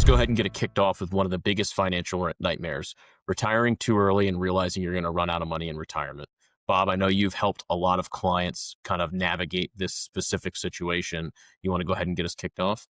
go ahead and get it kicked off with one of the biggest financial nightmares, retiring too early and realizing you're going to run out of money in retirement. Bob, I know you've helped a lot of clients kind of navigate this specific situation. You want to go ahead and get us kicked off?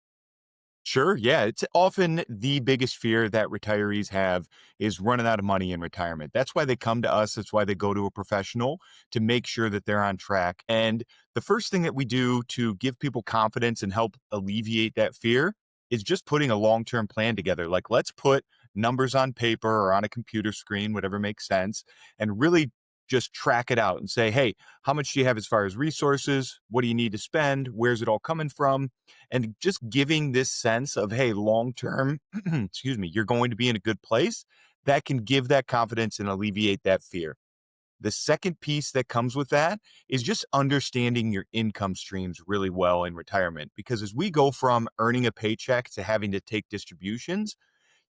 Sure. Yeah. It's often the biggest fear that retirees have is running out of money in retirement. That's why they come to us. That's why they go to a professional to make sure that they're on track. And the first thing that we do to give people confidence and help alleviate that fear is just putting a long term plan together. Like, let's put numbers on paper or on a computer screen, whatever makes sense, and really just track it out and say, hey, how much do you have as far as resources? What do you need to spend? Where's it all coming from? And just giving this sense of, hey, long term, excuse me, you're going to be in a good place, that can give that confidence and alleviate that fear. The second piece that comes with that is just understanding your income streams really well in retirement. Because as we go from earning a paycheck to having to take distributions,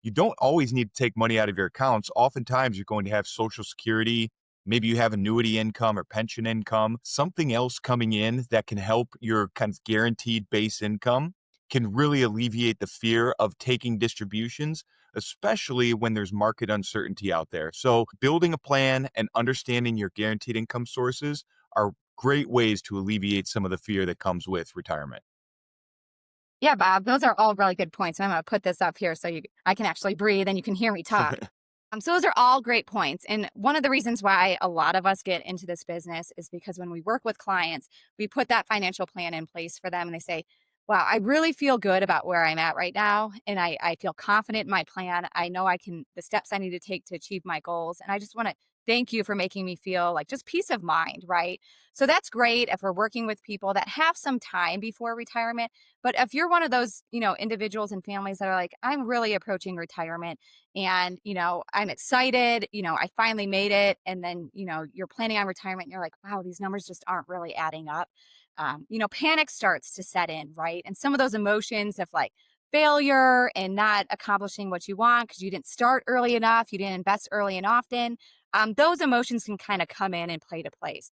you don't always need to take money out of your accounts. Oftentimes, you're going to have Social Security. Maybe you have annuity income or pension income, something else coming in that can help your kind of guaranteed base income can really alleviate the fear of taking distributions, especially when there's market uncertainty out there. So building a plan and understanding your guaranteed income sources are great ways to alleviate some of the fear that comes with retirement. Yeah, Bob, those are all really good points. And I'm going to put this up here so I can actually breathe and you can hear me talk. So those are all great points. And one of the reasons why a lot of us get into this business is because when we work with clients, we put that financial plan in place for them and they say, wow, I really feel good about where I'm at right now. And I feel confident in my plan. I know the steps I need to take to achieve my goals. And I just want to thank you for making me feel like just peace of mind, right? So that's great if we're working with people that have some time before retirement. But if you're one of those, individuals and families that are like, I'm really approaching retirement and, I'm excited, I finally made it. And then, you're planning on retirement and you're like, wow, these numbers just aren't really adding up. Panic starts to set in, right? And some of those emotions of like failure and not accomplishing what you want because you didn't start early enough, you didn't invest early and often, those emotions can kind of come in and play to place.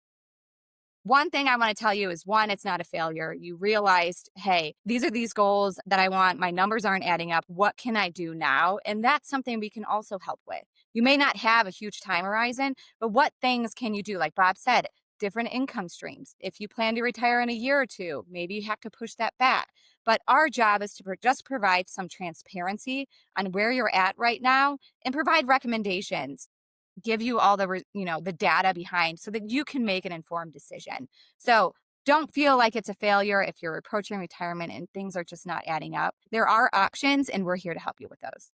One thing I want to tell you is one, it's not a failure. You realized, hey, these are these goals that I want. My numbers aren't adding up. What can I do now? And that's something we can also help with. You may not have a huge time horizon, but what things can you do? Like Bob said, different income streams. If you plan to retire in a year or two, maybe you have to push that back. But our job is to just provide some transparency on where you're at right now and provide recommendations, give you all the data behind so that you can make an informed decision. So don't feel like it's a failure if you're approaching retirement and things are just not adding up. There are options and we're here to help you with those.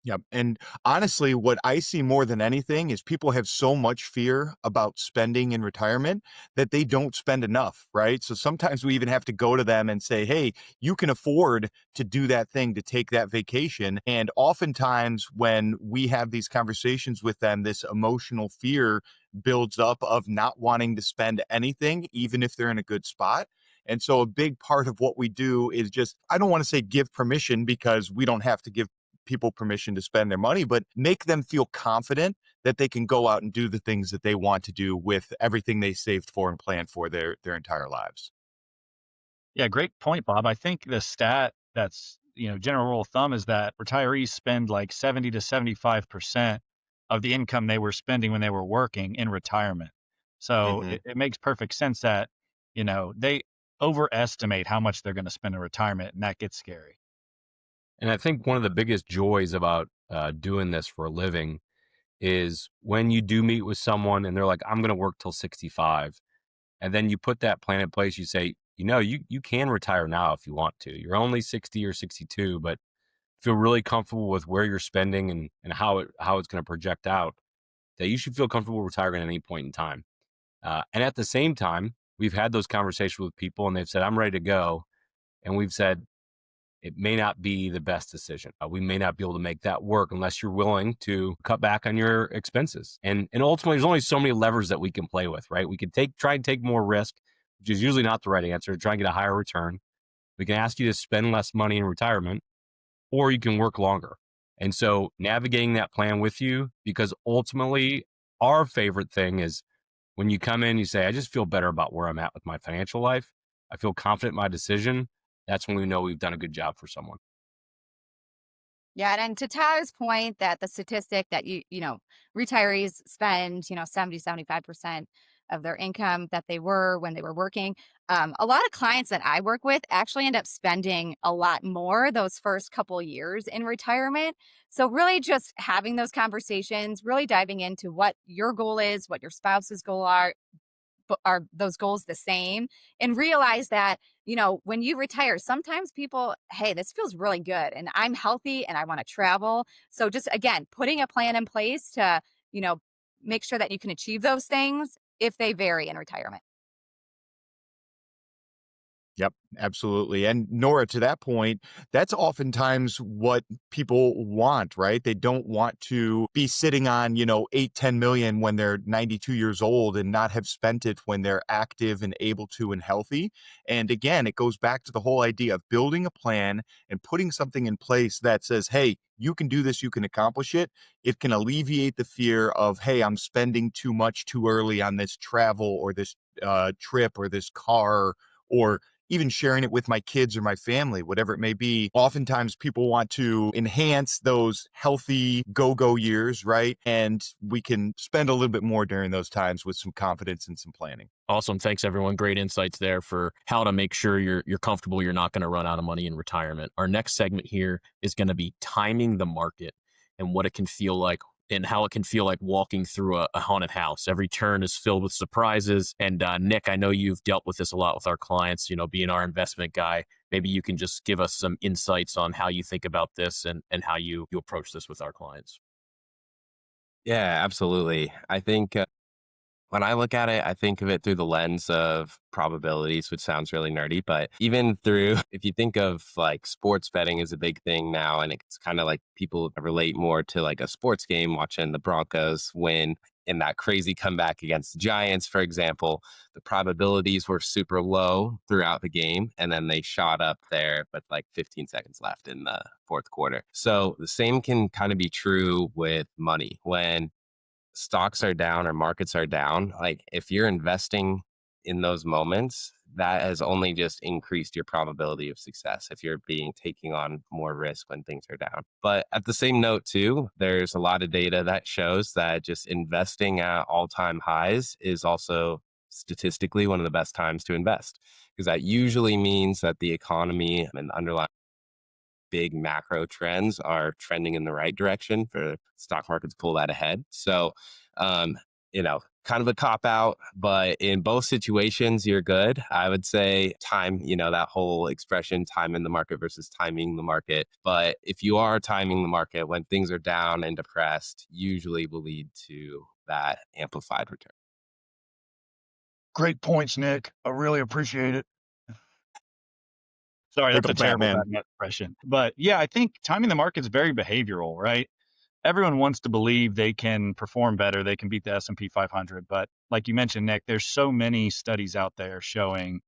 Yep. And honestly, what I see more than anything is people have so much fear about spending in retirement that they don't spend enough, right? So sometimes we even have to go to them and say, hey, you can afford to do that thing, to take that vacation. And oftentimes when we have these conversations with them, this emotional fear builds up of not wanting to spend anything, even if they're in a good spot. And so a big part of what we do is just, I don't want to say give permission because we don't have to give people permission to spend their money, but make them feel confident that they can go out and do the things that they want to do with everything they saved for and planned for their entire lives. Yeah, great point, Bob. I think the stat that's, general rule of thumb is that retirees spend like 70 to 75% of the income they were spending when they were working in retirement. So hmm it makes perfect sense that, they overestimate how much they're going to spend in retirement, and that gets scary. And I think one of the biggest joys about doing this for a living is when you do meet with someone and they're like, I'm going to work till 65. And then you put that plan in place. You say, you can retire now if you want to. You're only 60 or 62, but feel really comfortable with where you're spending and how it's going to project out, that you should feel comfortable retiring at any point in time. And at the same time, we've had those conversations with people and they've said, I'm ready to go. And we've said, it may not be the best decision. We may not be able to make that work unless you're willing to cut back on your expenses. And ultimately, there's only so many levers that we can play with, right? We can try and take more risk, which is usually not the right answer, to try and get a higher return. We can ask you to spend less money in retirement, or you can work longer. And so navigating that plan with you, because ultimately our favorite thing is when you come in, you say, I just feel better about where I'm at with my financial life. I feel confident in my decision. That's when we know we've done a good job for someone. Yeah, and to Tyler's point that the statistic that retirees spend, 70, 75% of their income that they were when they were working. A lot of clients that I work with actually end up spending a lot more those first couple years in retirement. So really just having those conversations, really diving into what your goal is, what your spouse's goal are, but are those goals the same, and realize that when you retire, sometimes people, hey, this feels really good and I'm healthy and I want to travel. So just again, putting a plan in place to you know make sure that you can achieve those things if they vary in retirement. Yep, absolutely. And Nora, to that point, that's oftentimes what people want, right? They don't want to be sitting on, 8, 10 million when they're 92 years old and not have spent it when they're active and able to and healthy. And again, it goes back to the whole idea of building a plan and putting something in place that says, hey, you can do this, you can accomplish it. It can alleviate the fear of, hey, I'm spending too much too early on this travel or this trip or this car, or even sharing it with my kids or my family, whatever it may be. Oftentimes people want to enhance those healthy go-go years, right? And we can spend a little bit more during those times with some confidence and some planning. Awesome. Thanks, everyone. Great insights there for how to make sure you're comfortable. You're not going to run out of money in retirement. Our next segment here is going to be timing the market and what it can feel like and how it can feel like walking through a haunted house. Every turn is filled with surprises. And Nic, I know you've dealt with this a lot with our clients, being our investment guy. Maybe you can just give us some insights on how you think about this and how you approach this with our clients. Yeah, absolutely. I think when I look at it, I think of it through the lens of probabilities, which sounds really nerdy, but even through, if you think of like sports betting is a big thing now, and it's kind of like people relate more to like a sports game, watching the Broncos win in that crazy comeback against the Giants, for example. The probabilities were super low throughout the game, and then they shot up there with like 15 seconds left in the fourth quarter. So the same can kind of be true with money. When stocks are down or markets are down, like if you're investing in those moments, that has only just increased your probability of success if you're taking on more risk when things are down. But at the same note too, there's a lot of data that shows that just investing at all-time highs is also statistically one of the best times to invest, because that usually means that the economy and underlying big macro trends are trending in the right direction for stock market to pull that ahead. So, um, kind of a cop out, but in both situations, you're good. I would say time, that whole expression, time in the market versus timing the market. But if you are timing the market when things are down and depressed, usually will lead to that amplified return. Great points, Nic. I really appreciate it. Sorry, Pick that's a up terrible Batman. Batman impression. But yeah, I think timing the market's very behavioral, right? Everyone wants to believe they can perform better, they can beat the S&P 500. But like you mentioned, Nic, there's so many studies out there showing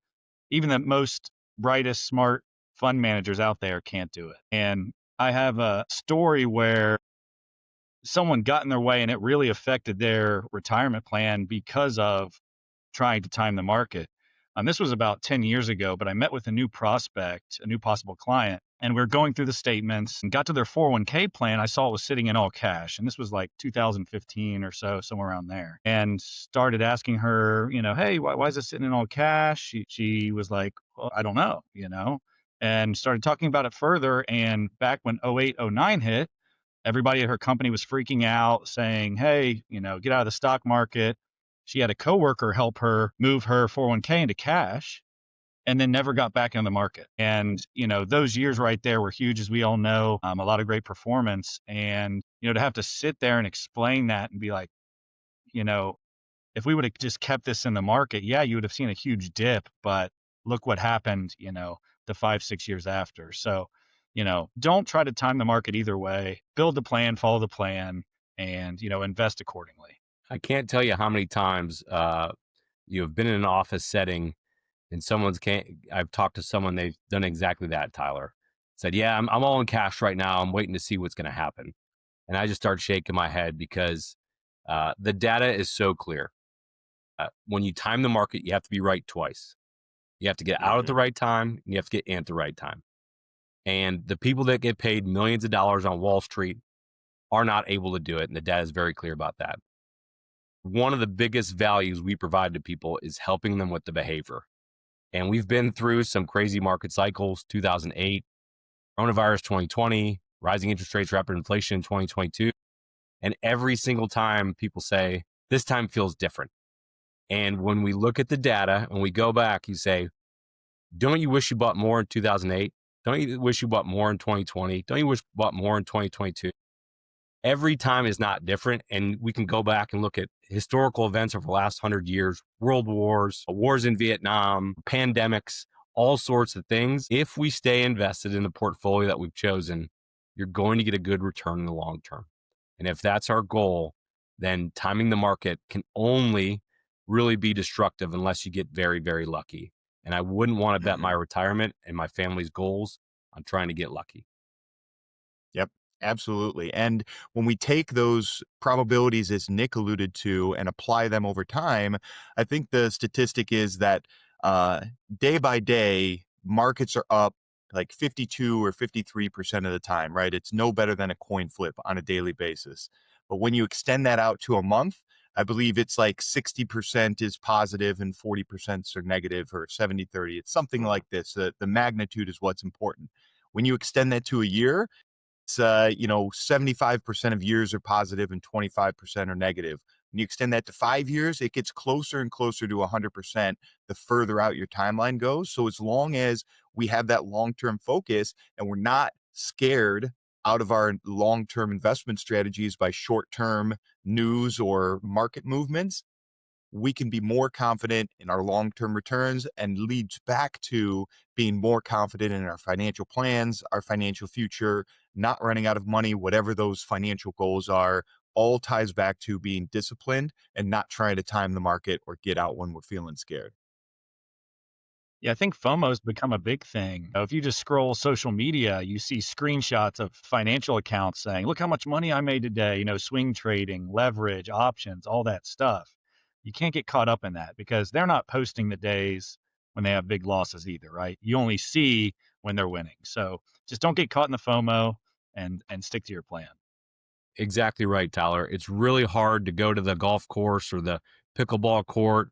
even the most brightest, smart fund managers out there can't do it. And I have a story where someone got in their way and it really affected their retirement plan because of trying to time the market. This was about 10 years ago, but I met with a new prospect, a new possible client, and we were going through the statements and got to their 401k plan. I saw it was sitting in all cash. And this was like 2015 or so, somewhere around there. And started asking her, hey, why is it sitting in all cash? She was like, well, I don't know, and started talking about it further. And back when 08, 09 hit, everybody at her company was freaking out saying, hey, get out of the stock market. She had a coworker help her move her 401k into cash and then never got back in the market. And, those years right there were huge, as we all know, a lot of great performance. And, to have to sit there and explain that and be like, if we would have just kept this in the market, yeah, you would have seen a huge dip, but look what happened, the 5-6 years after. So, don't try to time the market either way. Build the plan, follow the plan, and, invest accordingly. I can't tell you how many times you have been in an office setting and I've talked to someone, they've done exactly that, Tyler. Said, yeah, I'm all in cash right now. I'm waiting to see what's going to happen. And I just start shaking my head because the data is so clear. When you time the market, you have to be right twice. You have to get out at the right time and you have to get in at the right time. And the people that get paid millions of dollars on Wall Street are not able to do it. And the data is very clear about that. One of the biggest values we provide to people is helping them with the behavior. And we've been through some crazy market cycles, 2008, coronavirus 2020, rising interest rates, rapid inflation in 2022. And every single time people say, this time feels different. And when we look at the data and we go back, you say, don't you wish you bought more in 2008? Don't you wish you bought more in 2020? Don't you wish you bought more in 2022? Every time is not different. And we can go back and look at historical events over the last 100 years, world wars, wars in Vietnam, pandemics, all sorts of things. If we stay invested in the portfolio that we've chosen, you're going to get a good return in the long term. And if that's our goal, then timing the market can only really be destructive unless you get very, very lucky. And I wouldn't want to bet my retirement and my family's goals on trying to get lucky. Yep, absolutely. And when we take those probabilities, as Nic alluded to, and apply them over time, I think the statistic is that day by day, markets are up like 52 or 53% of the time, right? It's no better than a coin flip on a daily basis. But when you extend that out to a month, I believe it's like 60% is positive and 40% are negative, or 70-30. It's something like this. The magnitude is what's important. When you extend that to a year, it's 75% of years are positive and 25% are negative. When you extend that to 5 years, it gets closer and closer to 100% the further out your timeline goes. So as long as we have that long-term focus and we're not scared out of our long-term investment strategies by short-term news or market movements, we can be more confident in our long-term returns, and leads back to being more confident in our financial plans, our financial future, not running out of money, whatever those financial goals are. All ties back to being disciplined and not trying to time the market or get out when we're feeling scared. Yeah, I think FOMO's become a big thing. If you just scroll social media, you see screenshots of financial accounts saying, look how much money I made today, swing trading, leverage, options, all that stuff. You can't get caught up in that because they're not posting the days when they have big losses either, right? You only see when they're winning. So just don't get caught in the FOMO and stick to your plan. Exactly right, Tyler. It's really hard to go to the golf course or the pickleball court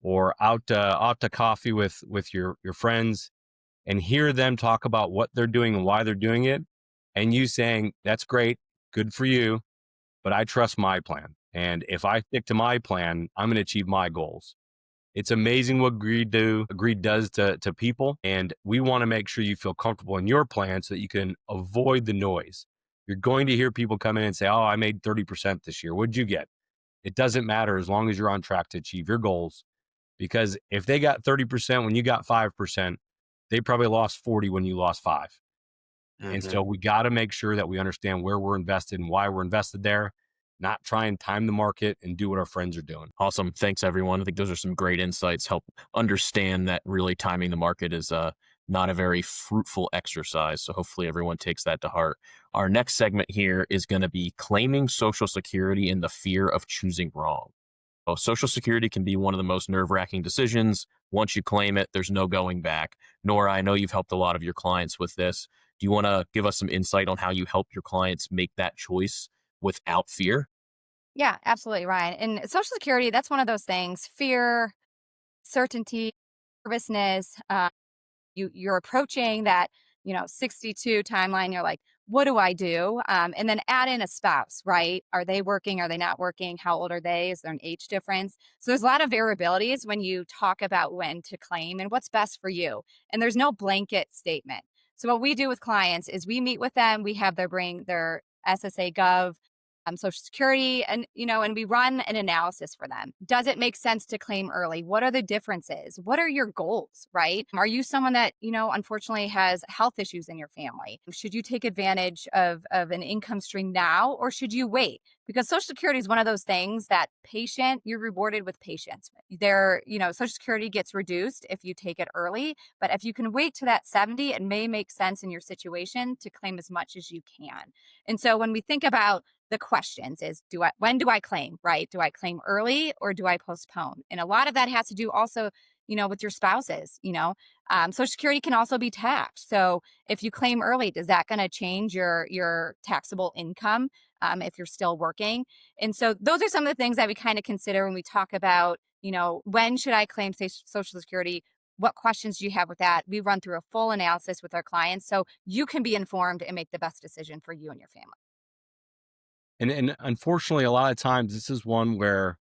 or out to coffee with your friends and hear them talk about what they're doing and why they're doing it, and you saying, "That's great, good for you, but I trust my plan. And if I stick to my plan, I'm going to achieve my goals." It's amazing what greed does to people. And we want to make sure you feel comfortable in your plan so that you can avoid the noise. You're going to hear people come in and say, oh, I made 30% this year. What'd you get? It doesn't matter as long as you're on track to achieve your goals. Because if they got 30% when you got 5%, they probably lost 40 when you lost 5. And so we got to make sure that we understand where we're invested and why we're invested there, not try and time the market and do what our friends are doing. Awesome. Thanks, everyone. I think those are some great insights, help understand that really timing the market is not a very fruitful exercise. So hopefully everyone takes that to heart. Our next segment here is going to be claiming Social Security and the fear of choosing wrong. Oh, Social Security can be one of the most nerve-wracking decisions. Once you claim it, there's no going back. Nora, I know you've helped a lot of your clients with this. Do you want to give us some insight on how you help your clients make that choice without fear? Yeah, absolutely, Ryan. And Social Security, that's one of those things: fear, certainty, nervousness. You're approaching that 62 timeline. You're like, what do I do? And then add in a spouse, right? Are they working? Are they not working? How old are they? Is there an age difference? So there's a lot of variabilities when you talk about when to claim and what's best for you. And there's no blanket statement. So what we do with clients is we meet with them. We have them bring their SSA Gov, Social Security, and we run an analysis for them. Does it make sense to claim early? What are the differences? What are your goals, right? Are you someone that, unfortunately has health issues in your family? Should you take advantage of an income stream now, or should you wait? Because Social Security is one of those things that you're rewarded with patience. Social Security gets reduced if you take it early, but if you can wait to that 70, it may make sense in your situation to claim as much as you can. And so when we think about the questions is, when do I claim, right? Do I claim early or do I postpone? And a lot of that has to do also, with your spouses, Social Security can also be taxed. So if you claim early, is that going to change your taxable income if you're still working? And so those are some of the things that we kind of consider when we talk about, when should I claim Social Security? What questions do you have with that? We run through a full analysis with our clients so you can be informed and make the best decision for you and your family. And unfortunately, a lot of times this is one where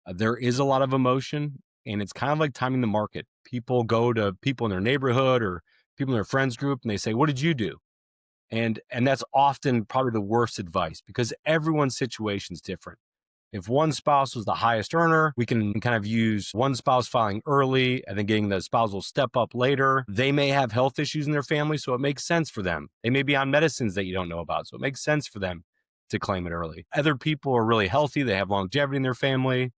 there is a lot of emotion, and it's kind of like timing the market. People go to people in their neighborhood or people in their friends group, and they say, "What did you do?" And that's often probably the worst advice because everyone's situation is different. If one spouse was the highest earner, we can kind of use one spouse filing early and then getting the spousal step up later. They may have health issues in their family, so it makes sense for them. They may be on medicines that you don't know about, so it makes sense for them to claim it early. Other people are really healthy, they have longevity in their family,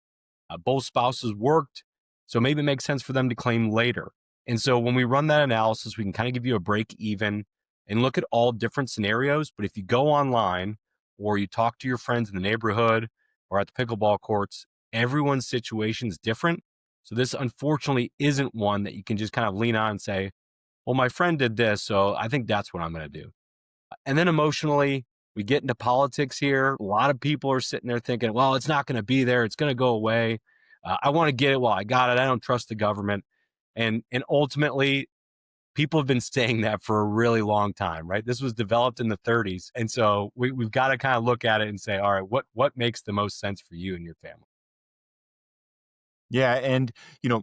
both spouses worked, so maybe it makes sense for them to claim later. And so when we run that analysis, we can kind of give you a break even and look at all different scenarios. But if you go online or you talk to your friends in the neighborhood or at the pickleball courts, everyone's situation is different. So this unfortunately isn't one that you can just kind of lean on and say, well, my friend did this, so I think that's what I'm going to do. And then emotionally, we get into politics here. A lot of people are sitting there thinking, well, it's not going to be there. It's going to go away. I want to get it while I got it. I don't trust the government. And ultimately, people have been saying that for a really long time, right? This was developed in the 30s. And so we've got to kind of look at it and say, all right, what makes the most sense for you and your family? Yeah. And,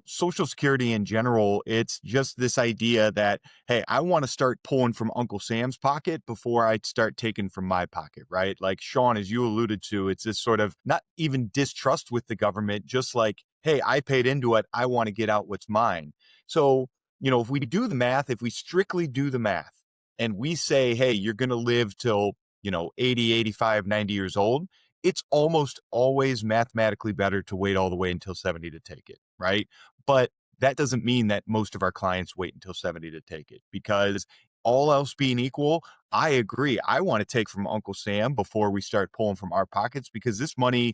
Social Security in general, it's just this idea that, hey, I want to start pulling from Uncle Sam's pocket before I start taking from my pocket, right? Like Shaun, as you alluded to, it's this sort of not even distrust with the government, just like, hey, I paid into it. I want to get out what's mine. So, if we do the math, if we strictly do the math and we say, hey, you're going to live till, 80, 85, 90 years old, it's almost always mathematically better to wait all the way until 70 to take it, right? But that doesn't mean that most of our clients wait until 70 to take it because all else being equal, I agree. I want to take from Uncle Sam before we start pulling from our pockets because this money,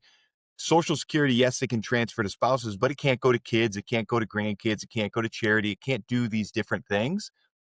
Social Security, yes, it can transfer to spouses, but it can't go to kids. It can't go to grandkids. It can't go to charity. It can't do these different things.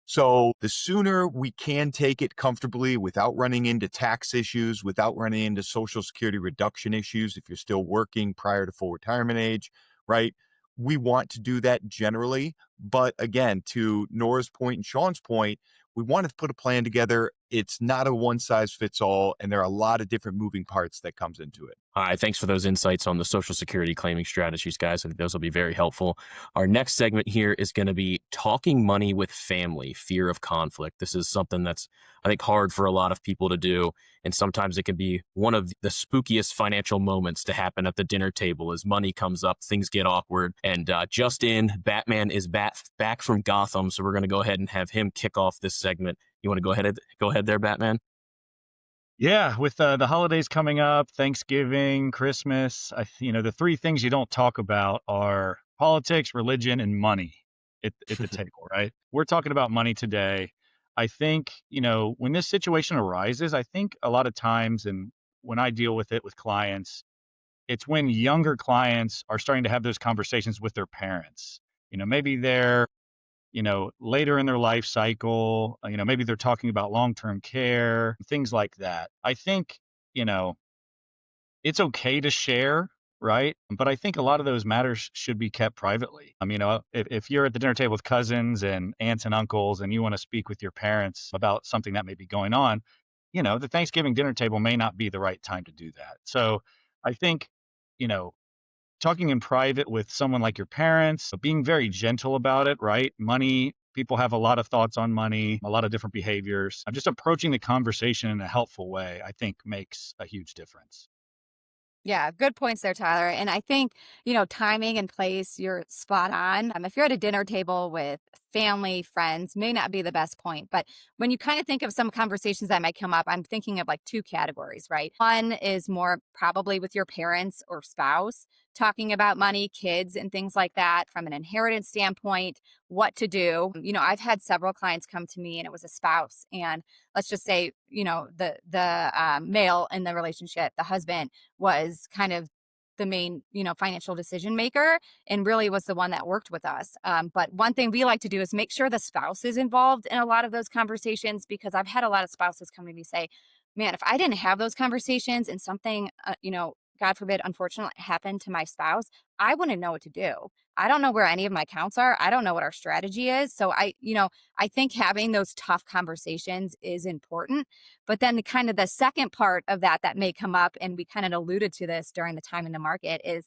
So the sooner we can take it comfortably without running into tax issues, without running into Social Security reduction issues, if you're still working prior to full retirement age, right? We want to do that generally. But again, to Nora's point and Shaun's point, we want to put a plan together. It's not a one size fits all. And there are a lot of different moving parts that comes into it. All right, thanks for those insights on the Social Security claiming strategies, guys. I think those will be very helpful. Our next segment here is going to be talking money with family, fear of conflict. This is something that's, I think, hard for a lot of people to do. And sometimes it can be one of the spookiest financial moments to happen at the dinner table as money comes up, things get awkward. And just in, Batman is back from Gotham. So we're going to go ahead and have him kick off this segment. You want to go ahead there, Batman? Yeah, with the holidays coming up, Thanksgiving, Christmas, the three things you don't talk about are politics, religion, and money at the table, right? We're talking about money today. I think, when this situation arises, I think a lot of times, and when I deal with it with clients, it's when younger clients are starting to have those conversations with their parents. Maybe they're later in their life cycle, maybe they're talking about long-term care, things like that. I think, you know, it's okay to share, right? But I think a lot of those matters should be kept privately. If you're at the dinner table with cousins and aunts and uncles and you want to speak with your parents about something that may be going on, the Thanksgiving dinner table may not be the right time to do that. So I think, you know, talking in private with someone like your parents, being very gentle about it, right? Money, people have a lot of thoughts on money, a lot of different behaviors. Just approaching the conversation in a helpful way, I think makes a huge difference. Yeah, good points there, Tyler. And I think, timing and place, you're spot on. If you're at a dinner table with family, friends, may not be the best point. But when you kind of think of some conversations that might come up, I'm thinking of like two categories, right? One is more probably with your parents or spouse, talking about money, kids, and things like that from an inheritance standpoint, what to do. I've had several clients come to me and it was a spouse. And let's just say, the male in the relationship, the husband, was kind of the main, financial decision maker, and really was the one that worked with us. But one thing we like to do is make sure the spouse is involved in a lot of those conversations, because I've had a lot of spouses come to me say, man, if I didn't have those conversations and something, God forbid, unfortunately happened to my spouse, I wouldn't know what to do. I don't know where any of my accounts are. I don't know what our strategy is. So I think having those tough conversations is important. But then the second part of that may come up, and we kind of alluded to this during the time in the market, is,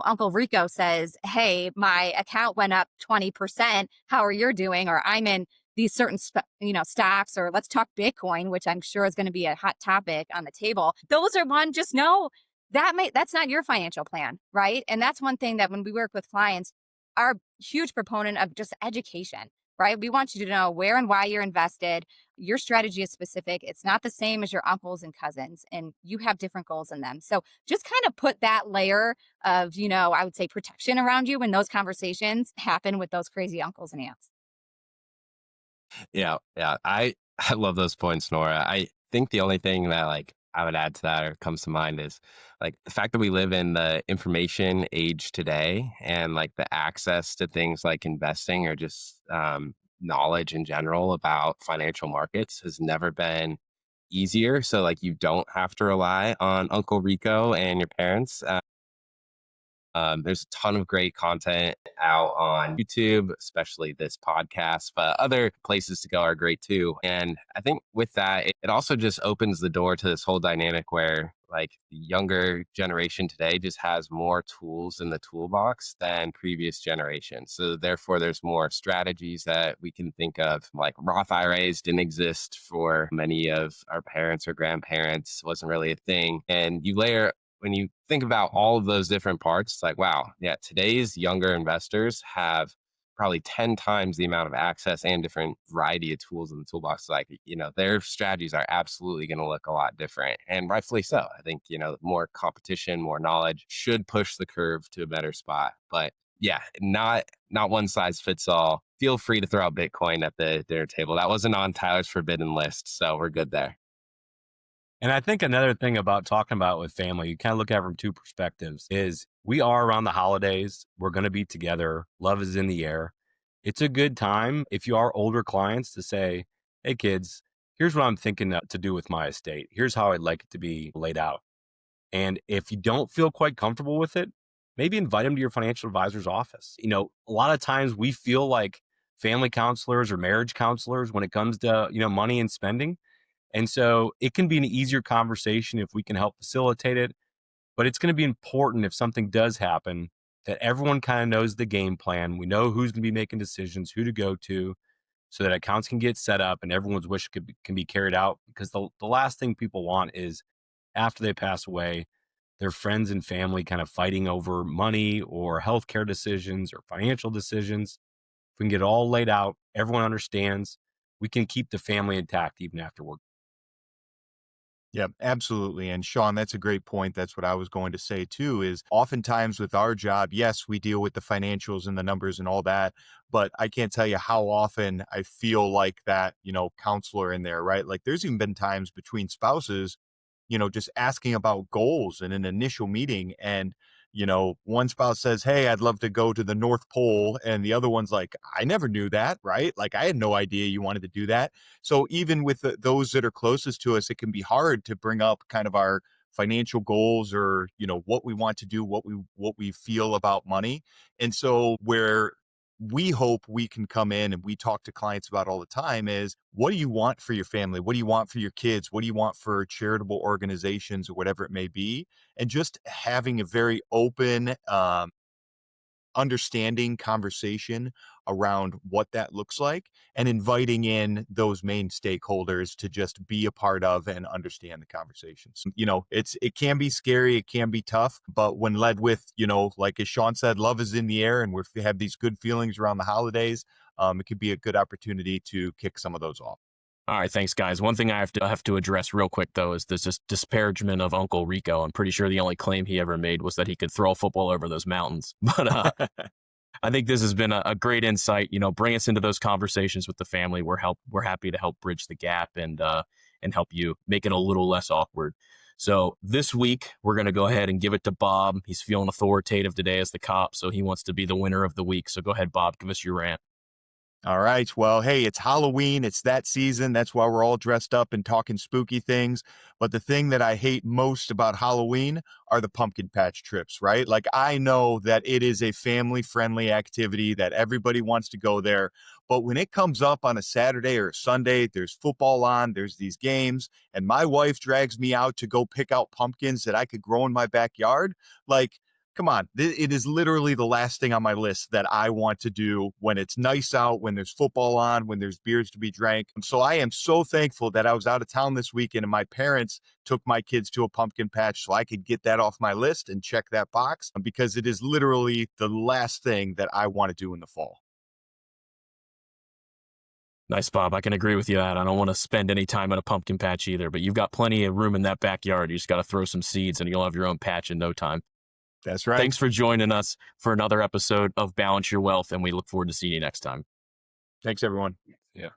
Uncle Rico says, hey, my account went up 20%. How are you doing? Or I'm in these certain, stocks, or let's talk Bitcoin, which I'm sure is going to be a hot topic on the table. Those are just know that's not your financial plan, right? And that's one thing that when we work with clients, our huge proponent of just education, right? We want you to know where and why you're invested. Your strategy is specific. It's not the same as your uncles and cousins, and you have different goals in them. So just kind of put that layer of, I would say, protection around you when those conversations happen with those crazy uncles and aunts. Yeah, yeah. I love those points, Nora. I think the only thing that I would add to that or comes to mind is the fact that we live in the information age today, and the access to things like investing or just knowledge in general about financial markets has never been easier. So you don't have to rely on Uncle Rico and your parents. There's a ton of great content out on YouTube, especially this podcast, but other places to go are great too. And I think with that, it also just opens the door to this whole dynamic where the younger generation today just has more tools in the toolbox than previous generations. So therefore, there's more strategies that we can think of. Roth IRAs didn't exist for many of our parents or grandparents, wasn't really a thing. And when you think about all of those different parts, it's wow, yeah, today's younger investors have probably 10 times the amount of access and different variety of tools in the toolbox. Their strategies are absolutely going to look a lot different, and rightfully so. I think, more competition, more knowledge should push the curve to a better spot. But yeah, not one size fits all. Feel free to throw out Bitcoin at the dinner table. That wasn't on Tyler's forbidden list, so we're good there. And I think another thing about talking about with family, you kind of look at it from two perspectives, is we are around the holidays. We're going to be together. Love is in the air. It's a good time if you are older clients to say, hey, kids, here's what I'm thinking to do with my estate. Here's how I'd like it to be laid out. And if you don't feel quite comfortable with it, maybe invite them to your financial advisor's office. A lot of times we feel like family counselors or marriage counselors when it comes to, money and spending. And so it can be an easier conversation if we can help facilitate it. But it's going to be important if something does happen that everyone kind of knows the game plan. We know who's going to be making decisions, who to go to, so that accounts can get set up and everyone's wish can be carried out. Because the last thing people want is after they pass away, their friends and family kind of fighting over money or healthcare decisions or financial decisions. If we can get it all laid out, everyone understands, we can keep the family intact even afterward. Yeah, absolutely. And Shaun, that's a great point. That's what I was going to say too, is oftentimes with our job, yes, we deal with the financials and the numbers and all that, but I can't tell you how often I feel like that, counselor in there, right? There's even been times between spouses, just asking about goals in an initial meeting, and one spouse says, hey, I'd love to go to the North Pole. And the other one's like, I never knew that, right? I had no idea you wanted to do that. So even with those that are closest to us, it can be hard to bring up kind of our financial goals or, what we want to do, what we feel about money. And so where we hope we can come in and we talk to clients about all the time is, what do you want for your family? What do you want for your kids? What do you want for charitable organizations or whatever it may be? And just having a very open, understanding conversation around what that looks like, and inviting in those main stakeholders to just be a part of and understand the conversations. It can be scary, it can be tough, but when led with, like as Shaun said, love is in the air and we have these good feelings around the holidays, it could be a good opportunity to kick some of those off. All right, thanks, guys. One thing I have to address real quick, though, is this disparagement of Uncle Rico. I'm pretty sure the only claim he ever made was that he could throw a football over those mountains. But I think this has been a great insight. Bring us into those conversations with the family. We're happy to help bridge the gap and help you make it a little less awkward. So this week, we're going to go ahead and give it to Bob. He's feeling authoritative today as the cop, so he wants to be the winner of the week. So go ahead, Bob, give us your rant. All right. Well, hey, it's Halloween. It's that season. That's why we're all dressed up and talking spooky things. But the thing that I hate most about Halloween are the pumpkin patch trips, right? Like, I know that it is a family-friendly activity that everybody wants to go there. But when it comes up on a Saturday or a Sunday, there's football on, there's these games, and my wife drags me out to go pick out pumpkins that I could grow in my backyard. Like, come on, it is literally the last thing on my list that I want to do when it's nice out, when there's football on, when there's beers to be drank. So I am so thankful that I was out of town this weekend and my parents took my kids to a pumpkin patch so I could get that off my list and check that box, because it is literally the last thing that I want to do in the fall. Nice, Bob. I can agree with you that. I don't want to spend any time at a pumpkin patch either, but you've got plenty of room in that backyard. You just got to throw some seeds and you'll have your own patch in no time. That's right. Thanks for joining us for another episode of Balance Your Wealth, and we look forward to seeing you next time. Thanks, everyone. Yeah.